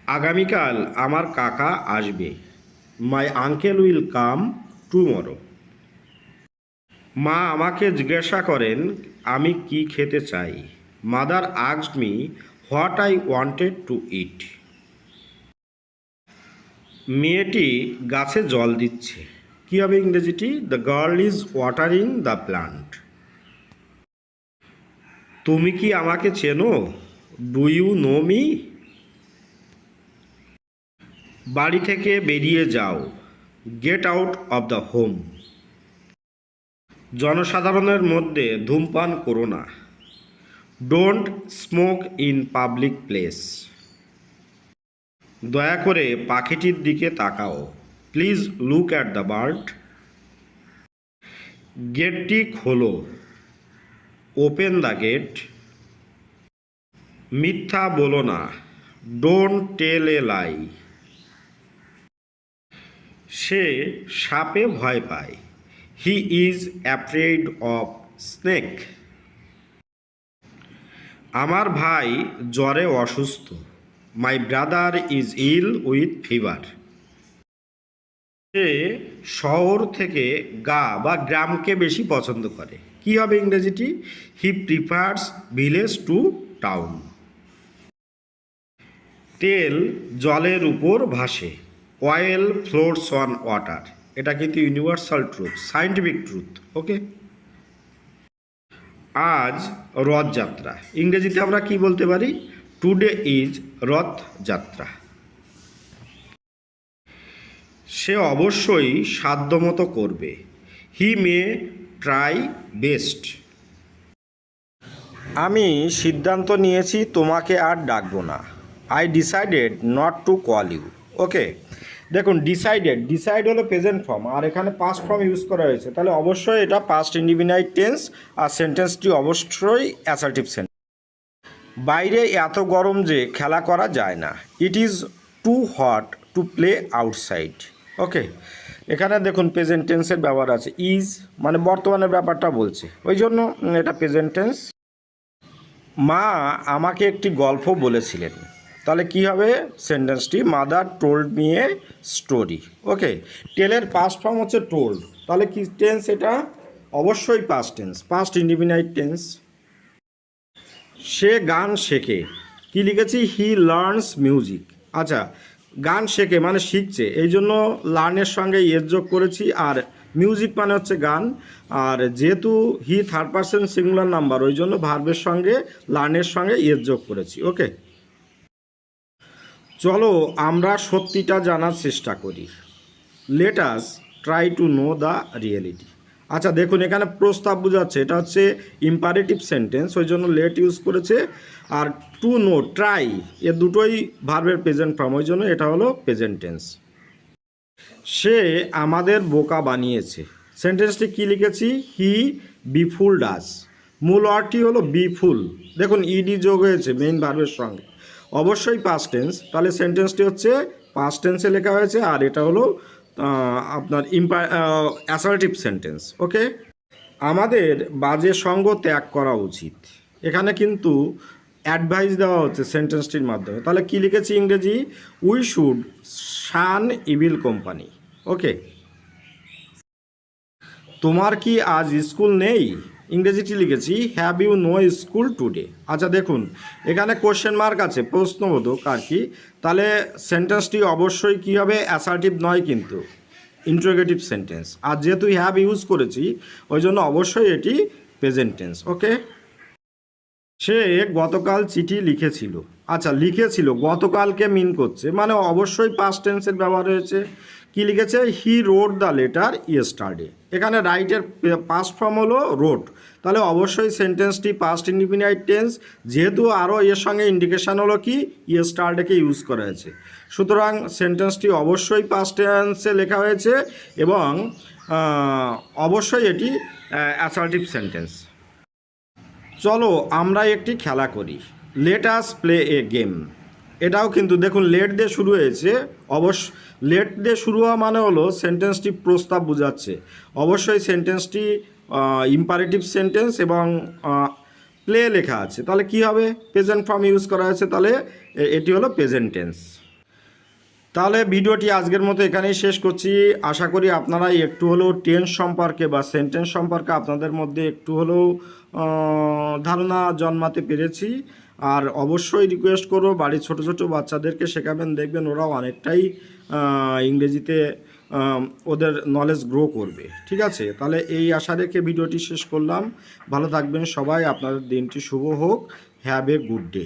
আগামীকাল আমার কাকা আসবে। My uncle will come tomorrow. মা আমাকে জিজ্ঞাসা করেন আমি কি খেতে চাই। Mother asked me what I wanted to eat. মেয়েটি গাছে জল দিচ্ছে। কী হবে ইংরেজিটি? The girl is watering the plant. তুমি কি আমাকে চেনো? Do you know me? বাড়ি থেকে বেরিয়ে যাও। Get out of the home. জনসাধারণের মধ্যে ধূমপান করো না। Don't smoke in public place. দয়া করে পাখিটির দিকে তাকাও। Please look at the bird. গেটটি খোলো। Open the gate. মিথ্যা বলো না। ডোন্ট টেল এ লাই। সে সাপে ভয় পায়। He is afraid of snake. আমার ভাই জ্বরে অসুস্থ। My brother is ill with fever. সে শহর থেকে বা গ্রামকে বেশি পছন্দ করে। কি হবে ইংরেজিটি? He prefers village to town. তেল জলের উপর ভাসে। Oil floats on water. এটা কিন্তু universal truth, scientific truth. Okay. আজ রথযাত্রা। ইংরেজিতে আমরা কি বলতে পারি? Today is Rathyatra. সে অবশ্যই সাধ্যমতো করবে। He may try best. আমি সিদ্ধান্ত নিয়েছি তোমাকে আর ডাকবো না। I decided not to call you. Okay, দেখুন ডিসাইড হলো প্রেজেন্ট ফর্ম, আর এখানে পাস্ট ফর্ম ইউজ করা হয়েছে, তাহলে অবশ্যই এটা পাস্ট ইনডিফিনাইট টেন্স, আর সেন্টেন্সটি অবশ্যই অ্যাসার্টিভ সেন্টেন্স। বাইরে এত গরম যে খেলা করা যায় না। It is too hot to play outside. Okay, এখানে দেখুন প্রেজেন্ট টেন্সের ব্যবহার আছে। ইজ মানে বর্তমানের ব্যাপারটা বলছে, ওই জন্য এটা প্রেজেন্ট টেন্স। মা আমাকে একটি গল্প বলেছিলেন। তাহলে কি হবে সেন্টেন্সটি? Mother told me a story. Okay, টেলের পাস্ট ফর্ম হচ্ছে টোল্ড, তাহলে কি টেন্স এটা? অবশ্যই past tense, past indefinite tense. সে গান শেখে। কি লিখেছি? He learns music. আচ্ছা, গান শেখে মানে শিখছে, এই জন্য লার্নের সঙ্গে এর যোগ করেছি, আর মিউজিক মানে হচ্ছে গান, আর যেহেতু he third person singular number, ওই জন্য ভার্বের সঙ্গে লার্নের সঙ্গে এর যোগ করেছি। ওকে, চলো আমরা সত্যিটা জানার চেষ্টা করি। Let us try to know the reality. আচ্ছা দেখুন, এখানে প্রস্তাব বোঝাচ্ছে, এটা হচ্ছে ইম্পারেটিভ সেন্টেন্স, ওই জন্য লেট ইউজ করেছে, আর টু নো ট্রাই এ দুটোই ভার্বের প্রেজেন্ট ফর্ম, ওই জন্য এটা হলো প্রেজেন্ট টেন্স। সে আমাদের বোকা বানিয়েছে। সেন্টেন্সটি কি লিখেছি? হি বিফুলড আস। মূল ওয়ার্ডটি হলো বিফুল। দেখুন ইডি যোগ হয়েছে মেইন ভার্বের সঙ্গে, অবশ্যই পাস্ট টেন্স, তাহলে সেন্টেন্সটি হচ্ছে পাস্ট টেন্সে লেখা হয়েছে, আর এটা হলো আপনার অ্যাসার্টিভ সেন্টেন্স। ওকে, আমাদের বাজে সঙ্গ ত্যাগ করা উচিত। এখানে কিন্তু অ্যাডভাইস দেওয়া হচ্ছে সেন্টেন্সটির মাধ্যমে, তাহলে কি লিখেছি ইংরেজি? We should shun evil company. Okay, তোমার কি আজ স্কুল নেই? ইংরেজিটি লিখেছি have you no school today. আচ্ছা দেখুন, এখানে কোশ্চেন মার্ক আছে, প্রশ্নবোধক আর কি, তাহলে সেন্টেন্সটি অবশ্যই কী হবে? অ্যাসার্টিভ নয় কিন্তু ইন্টারোগেটিভ সেন্টেন্স, আর যেহেতু হ্যাভ ইউজ করেছি ওই জন্য অবশ্যই এটি প্রেজেন্ট টেন্স। ওকে, সে গতকাল চিঠি লিখেছিল। আচ্ছা লিখেছিল গতকালকে মিন করছে, মানে অবশ্যই পাস্ট টেন্সের ব্যবহার হয়েছে। কি লিখেছে? He wrote the letter yesterday. এখানে রাইটের পাস্ট ফর্ম হলো রোড, তাহলে অবশ্যই সেন্টেন্সটি পাস্ট ইনডিফিনাইট টেন্স, যেহেতু আরও এর সঙ্গে ইন্ডিকেশান হলো কি ইয়েস্টারডেকে ইউজ করা হয়েছে, সুতরাং সেন্টেন্সটি অবশ্যই পাস্ট টেন্সে লেখা হয়েছে, এবং অবশ্যই এটি অ্যাসার্টিভ সেন্টেন্স। চলো আমরা একটি খেলা করি। Let us play a game. এটাও কিন্তু দেখুন লেট দিয়ে শুরু হয়েছে, লেট দিয়ে শুরু হওয়া মানে হলো সেন্টেন্সটি প্রস্তাব বোঝাচ্ছে, অবশ্যই সেন্টেন্সটি ইম্পারেটিভ সেন্টেন্স, এবং প্লে লেখা আছে, তাহলে কি হবে? প্রেজেন্ট ফর্ম ইউজ করা হয়েছে, তাহলে এটি হলো প্রেজেন্ট টেন্স। তাহলে ভিডিওটি আজকের মতো এখানেই শেষ করছি। আশা করি আপনারা একটু হলেও টেন্স সম্পর্কে বা সেন্টেন্স সম্পর্কে আপনাদের মধ্যে একটু হলেও ধারণা জন্মাতে পেরেছি। আর অবশ্যই রিকোয়েস্ট করব বাড়ির ছোট ছোট বাচ্চাদেরকে শেখাবেন, দেখবেন ওরা অনেকটাই ইংরেজিতে ওদের নলেজ গ্রো করবে। ঠিক আছে, তাহলে এই আশা রেখে ভিডিওটি শেষ করলাম। ভালো থাকবেন সবাই, আপনাদের দিনটি শুভ হোক। Have a good day.